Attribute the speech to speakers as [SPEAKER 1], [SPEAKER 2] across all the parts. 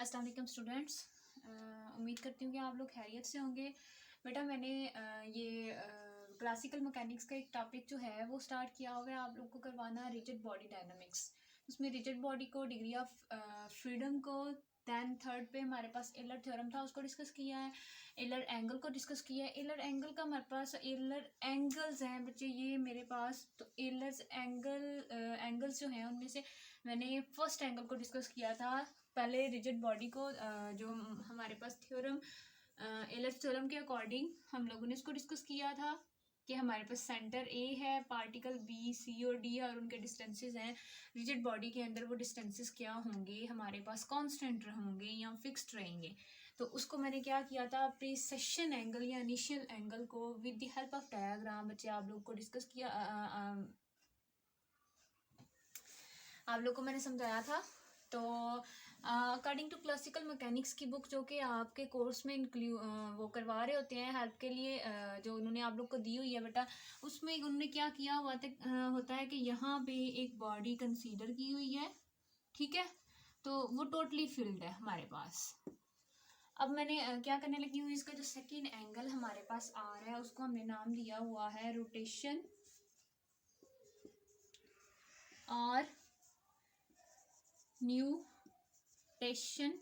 [SPEAKER 1] अस्सलाम वालेकुम स्टूडेंट्स। उम्मीद करती हूँ कि आप लोग खैरियत से होंगे। बेटा मैंने ये क्लासिकल मैकेनिक्स का एक टॉपिक जो है वो स्टार्ट किया हुआ है आप लोग को करवाना, रिजिड बॉडी डायनामिक्स। उसमें रिजिड बॉडी को, डिग्री ऑफ फ्रीडम को, दैन थर्ड पे हमारे पास एलर थ्योरम था उसको डिस्कस किया है, एलर एंगल को डिस्कस किया है। एलर एंगल का हमारे पास एलर एंगल्स हैं बच्चे ये मेरे पास, तो एलर्स एंगल्स जो हैं उनमें से मैंने फर्स्ट एंगल को डिस्कस किया था पहले रिजिड बॉडी को, जो हमारे पास थ्योरम एलर्स थ्योरम के अकॉर्डिंग हम लोगों ने इसको डिस्कस किया था कि हमारे पास सेंटर ए है, पार्टिकल बी, सी और डी और उनके डिस्टेंसेस हैं। रिजिड बॉडी के अंदर वो डिस्टेंसेस क्या होंगे, हमारे पास कांस्टेंट होंगे या फिक्स्ड रहेंगे। तो उसको मैंने क्या किया था, प्रीसेशन एंगल या इनिशियल एंगल को with the help of diagram बच्चे आप लोग को डिस्कस किया, आप लोग को मैंने समझाया था। तो अकॉर्डिंग टू क्लासिकल मैकेनिक्स की बुक जो कि आपके कोर्स में वो करवा रहे होते हैं हेल्प के लिए, जो उन्होंने आप लोग को दी हुई है बेटा, उसमें उन्होंने क्या किया हुआ होता है कि यहाँ पे एक बॉडी कंसीडर की हुई है, ठीक है, तो वो टोटली फिल्ड है हमारे पास। अब मैंने क्या करने लगी हूँ, इसका जो सेकेंड एंगल हमारे पास आ रहा है उसको हमने नाम दिया हुआ है रोटेशन और न्यूटेशन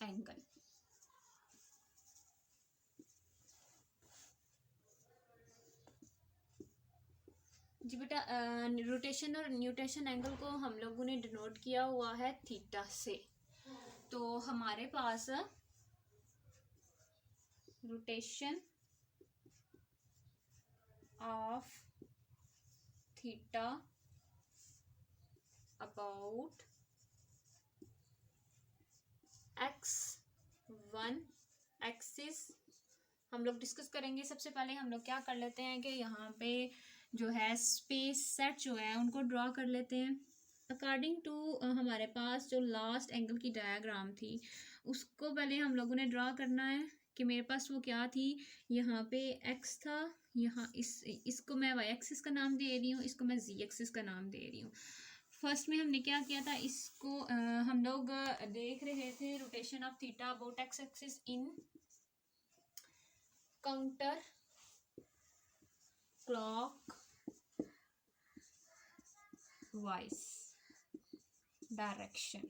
[SPEAKER 1] एंगल। जी बेटा, रोटेशन और न्यूटेशन एंगल को हम लोगों ने डिनोट किया हुआ है थीटा से। तो हमारे पास rotation of theta about x1 axis हम लोग डिस्कस करेंगे। सबसे पहले हम लोग क्या कर लेते हैं कि यहाँ पे जो है स्पेस सेट जो है उनको ड्रॉ कर लेते हैं अकॉर्डिंग टू हमारे पास जो लास्ट एंगल की डायग्राम थी उसको पहले हम लोगों ने ड्रॉ करना है कि मेरे पास वो क्या थी, यहाँ पे x था, यहाँ इसको मैं y एक्सिस का नाम दे रही हूँ, इसको मैं z एक्सिस का नाम दे रही हूँ। फर्स्ट में हमने क्या किया था, इसको हम लोग देख रहे थे rotation of theta about x axis in counter clock wise direction.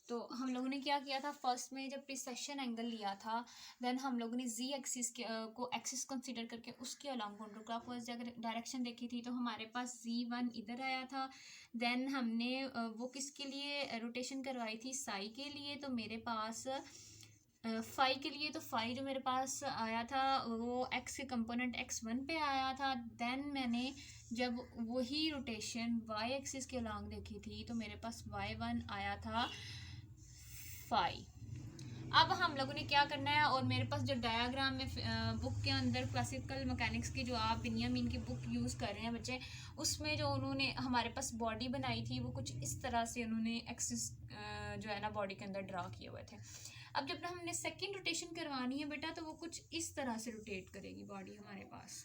[SPEAKER 1] तो हम लोगों ने क्या किया था, फर्स्ट में जब प्रीसेशन एंगल लिया था देन हम लोगों ने जी एक्सिस को एक्सिस कंसीडर करके उसके अलॉन्ग काउंटर क्लॉकवाइज डायरेक्शन देखी थी। तो हमारे पास Z1 इधर आया था। देन हमने वो किसके लिए रोटेशन करवाई थी, साई के लिए। तो मेरे पास फाई के लिए, तो फाई जो मेरे पास आया था वो एक्स के कंपोनेंट x1 पे आया था। देन मैंने जब वही रोटेशन y एक्सिस के अलॉन्ग देखी थी तो मेरे पास y1 आया था फाई। अब हम लोगों ने क्या करना है, और मेरे पास जो डायग्राम में बुक के अंदर क्लासिकल मैकेनिक्स की जो आप बिनियामिन की बुक यूज़ कर रहे हैं बच्चे, उसमें जो उन्होंने हमारे पास बॉडी बनाई थी वो कुछ इस तरह से उन्होंने एक्सिस जो है ना बॉडी के अंदर ड्रा किए हुए थे। अब जब हमने सेकेंड रोटेशन करवानी है बेटा तो वो कुछ इस तरह से रोटेट करेगी बॉडी हमारे पास।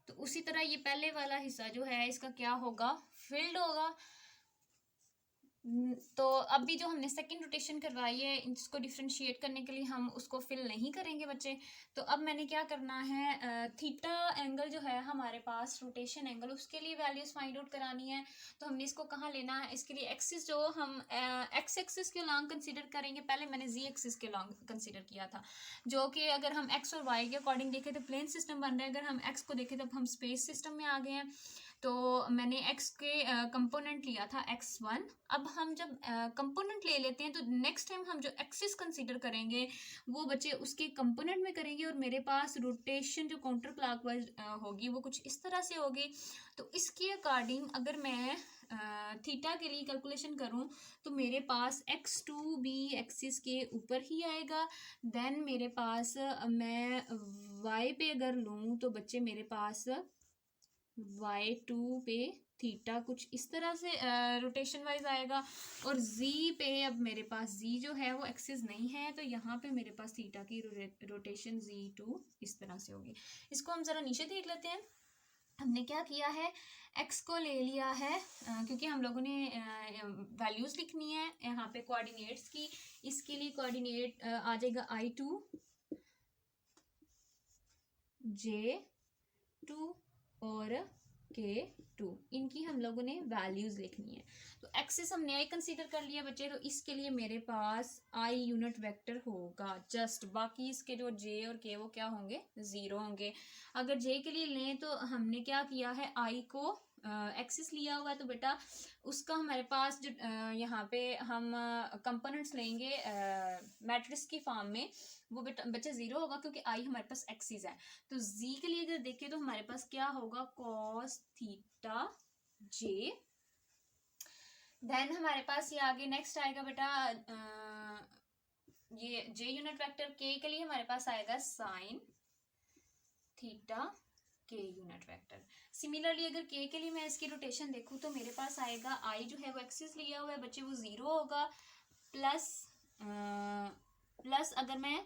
[SPEAKER 1] तो उसी तरह ये पहले वाला हिस्सा जो है इसका क्या होगा, फील्ड होगा। तो अभी जो हमने सेकंड रोटेशन करवाई है इसको डिफ्रेंशिएट करने के लिए हम उसको फिल नहीं करेंगे बच्चे। तो अब मैंने क्या करना है, थीटा एंगल जो है हमारे पास रोटेशन एंगल, उसके लिए वैल्यूज फाइंड आउट करानी है। तो हमने इसको कहाँ लेना है, इसके लिए एक्सिस जो हम एक्स एक्सिस के लॉन्ग कंसीडर करेंगे, पहले मैंने जी एक्सिस के लॉन्ग कंसीडर किया था, जो कि अगर हम एक्स और वाई के अकॉर्डिंग देखें तो प्लेन सिस्टम बन रहा है। अगर हम एक्स को देखें तो हम स्पेस सिस्टम में आ गए हैं। तो मैंने x के कंपोनेंट लिया था x1। अब हम जब कंपोनेंट ले लेते हैं तो नेक्स्ट टाइम हम जो एक्सिस कंसीडर करेंगे वो बच्चे उसके कंपोनेंट में करेंगे, और मेरे पास रोटेशन जो काउंटर क्लॉकवाइज होगी वो कुछ इस तरह से होगी। तो इसके अकॉर्डिंग अगर मैं थीटा के लिए कैलकुलेशन करूं तो मेरे पास x2 भी एक्सिस के ऊपर ही आएगा। देन मेरे पास मैं y पे अगर लूँ तो बच्चे मेरे पास y2 पे थीटा कुछ इस तरह से रोटेशन वाइज आएगा, और जी पे अब मेरे पास जी जो है वो एक्सिस नहीं है, तो यहाँ पे मेरे पास थीटा की रोटेशन Z2 इस तरह से होगी। इसको हम ज़रा नीचे देख लेते हैं। हमने क्या किया है, x को ले लिया है क्योंकि हम लोगों ने वैल्यूज़ लिखनी है यहाँ पे कोऑर्डिनेट्स की। इसके लिए कोऑर्डिनेट आ जाएगा I2 J2 और K2, इनकी हम लोगों ने वैल्यूज़ लिखनी है। तो एक्सिस हमने आई कंसीडर कर लिया बच्चे, तो इसके लिए मेरे पास आई यूनिट वेक्टर होगा जस्ट, बाकी इसके जो जे और के वो क्या होंगे, ज़ीरो होंगे। अगर जे के लिए लें तो हमने क्या किया है, आई को एक्सिस लिया हुआ है, तो बेटा उसका हमारे पास जो यहाँ पे हम कंपोनेंट्स लेंगे मैट्रिक्स की फॉर्म में, वो बेटा बच्चे ज़ीरो होगा क्योंकि आई हमारे पास एक्सिस है। तो जी के लिए अगर देखें तो हमारे पास क्या होगा, कॉस थीटा जे। देन हमारे पास ये आगे नेक्स्ट आएगा बेटा ये जे यूनिट वेक्टर, के लिए हमारे पास आएगा साइन थीटा के यूनिट वेक्टर। सिमिलरली अगर के लिए मैं इसकी रोटेशन देखूँ तो मेरे पास आएगा आई जो है वो एक्सिस लिया हुआ है बच्चे, वो ज़ीरो होगा, प्लस अगर मैं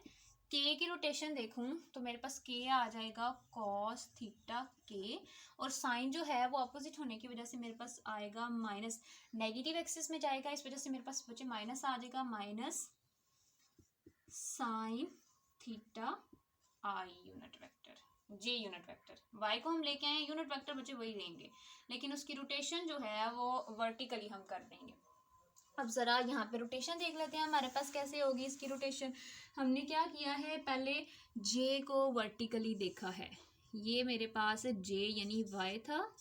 [SPEAKER 1] के की रोटेशन देखूं तो मेरे पास के आ जाएगा कॉस थीटा के, और साइन जो है वो अपोजिट होने की वजह से मेरे पास आएगा माइनस, नेगेटिव एक्सिस में जाएगा, इस वजह से मेरे पास बच्चे माइनस आ जाएगा, minus sine theta I unit vector, J unit vector. Y को हम लेके आए यूनिट वेक्टर बच्चे वही लेंगे, लेकिन उसकी रोटेशन जो है वो वर्टिकली हम कर देंगे। अब ज़रा यहाँ पे रोटेशन देख लेते हैं हमारे पास कैसे होगी इसकी रोटेशन। हमने क्या किया है, पहले जे को वर्टिकली देखा है, ये मेरे पास जे यानी वाई था,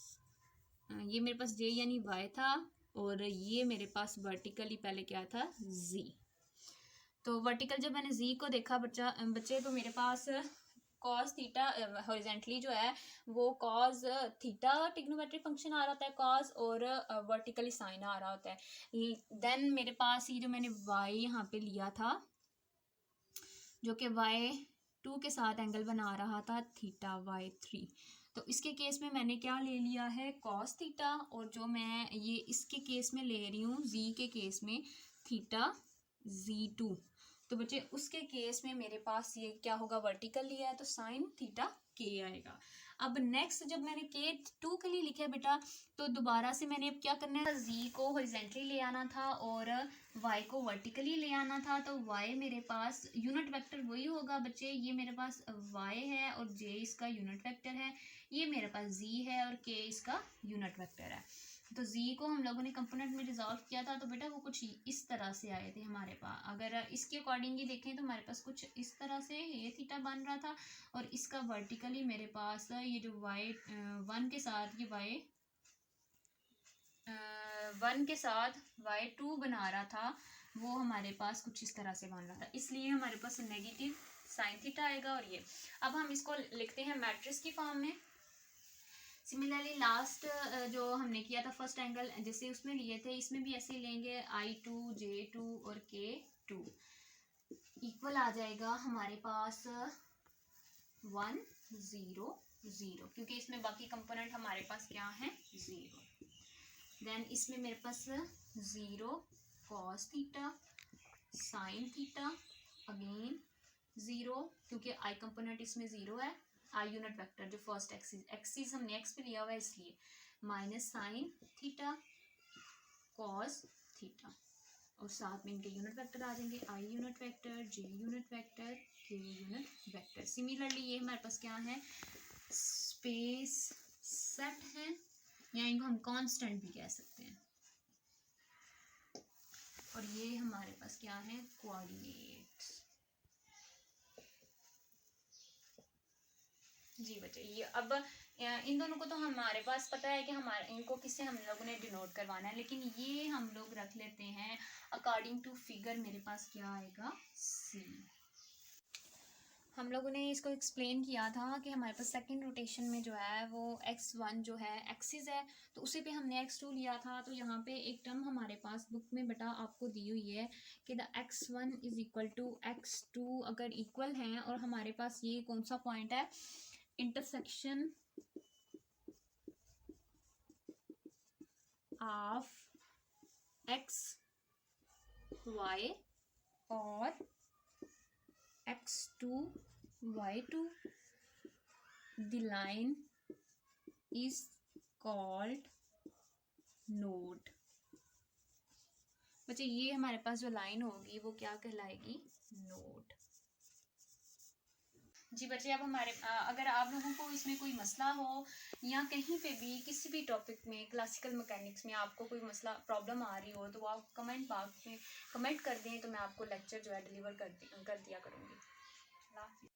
[SPEAKER 1] ये मेरे पास जे यानी वाई था, और ये मेरे पास वर्टिकली पहले क्या था, जी। तो वर्टिकल जब मैंने जी को देखा बच्चे तो मेरे पास कॉस थीटा हॉरिजेंटली जो है वो कॉस थीटा ट्रिग्नोमेट्रिक फंक्शन आ रहा होता है कॉस, और वर्टिकली साइन आ रहा होता है। देन मेरे पास ये जो मैंने वाई यहाँ पे लिया था जो कि y2 के साथ एंगल बना रहा था थीटा y3, तो इसके केस में मैंने क्या ले लिया है, कॉस थीटा, और जो मैं ये इसके केस में ले रही हूँ z के केस में थीटा Z2। तो बच्चे उसके केस में मेरे पास ये क्या होगा, वर्टिकल लिया है तो साइन थीटा के आएगा। अब नेक्स्ट जब मैंने K2 के लिए लिखा है बेटा, तो दोबारा से मैंने अब क्या करना है, Z को हॉरिजॉन्टली ले आना था और Y को वर्टिकली ले आना था। तो Y मेरे पास यूनिट वेक्टर वही होगा बच्चे, ये मेरे पास Y है और J इसका यूनिट वेक्टर है, ये मेरे पास Z है और K इसका यूनिट वेक्टर है। तो Z को हम लोगों ने कंपोनेंट में रिजॉल्व किया था, तो बेटा वो कुछ इस तरह से आए थे हमारे पास। अगर इसके अकॉर्डिंग ही देखें तो हमारे पास कुछ इस तरह से ये थीटा बन रहा था, और इसका वर्टिकली मेरे पास ये जो y1 के साथ ये y1 के साथ y2 बना रहा था, वो हमारे पास कुछ इस तरह से बन रहा था, इसलिए हमारे पास नेगेटिव साइन थीटा आएगा। और ये अब हम इसको लिखते हैं मैट्रिक्स की फॉर्म में। सिमिलरली लास्ट जो हमने किया था फर्स्ट एंगल जैसे उसमें लिए थे, इसमें भी ऐसे लेंगे, I2 J2 और K2 इक्वल आ जाएगा हमारे पास 1 0 0, क्योंकि इसमें बाकी कंपोनेंट हमारे पास क्या है, 0। देन इसमें मेरे पास 0 cos theta sine theta, again 0 क्योंकि आई कंपोनेंट इसमें 0 है, आई यूनिट वेक्टर जो फर्स्ट एक्सिस हमने एक्स पे लिया हुआ है इसलिए, minus sine theta cos theta, और साथ में इनके यूनिट वेक्टर आ जाएंगे, आई unit vector, J unit vector, के यूनिट वेक्टर। सिमिलरली ये हमारे पास क्या है, स्पेस सेट है, या इनको हम कांस्टेंट भी कह सकते हैं, और ये हमारे पास क्या है, कोऑर्डिनेट्स। जी बच्चे ये अब इन दोनों को तो हमारे पास पता है कि हमारे इनको किससे हम लोगों ने डिनोट करवाना है, लेकिन ये हम लोग रख लेते हैं अकॉर्डिंग टू फिगर, मेरे पास क्या आएगा, सी। हम लोगों ने इसको एक्सप्लेन किया था कि हमारे पास सेकंड रोटेशन में जो है वो x1 जो है एक्सिस है, तो उसी पे हमने x2 लिया था। तो यहाँ पे एक टर्म हमारे पास बुक में बेटा आपको दी हुई है कि the x1 is equal to x2, अगर इक्वल हैं और हमारे पास ये कौन सा पॉइंट है, इंटरसेक्शन ऑफ एक्स वाई और x2 y2, the line is called node। बच्चे ये हमारे पास जो लाइन होगी वो क्या कहलाएगी? नोड। जी बच्चे, अब हमारे अगर आप लोगों को इसमें कोई मसला हो या कहीं पे भी किसी भी टॉपिक में क्लासिकल मैकेनिक्स में आपको कोई मसला प्रॉब्लम आ रही हो तो आप कमेंट बॉक्स में कमेंट कर दें, तो मैं आपको लेक्चर जो है डिलीवर कर दिया करूँगी।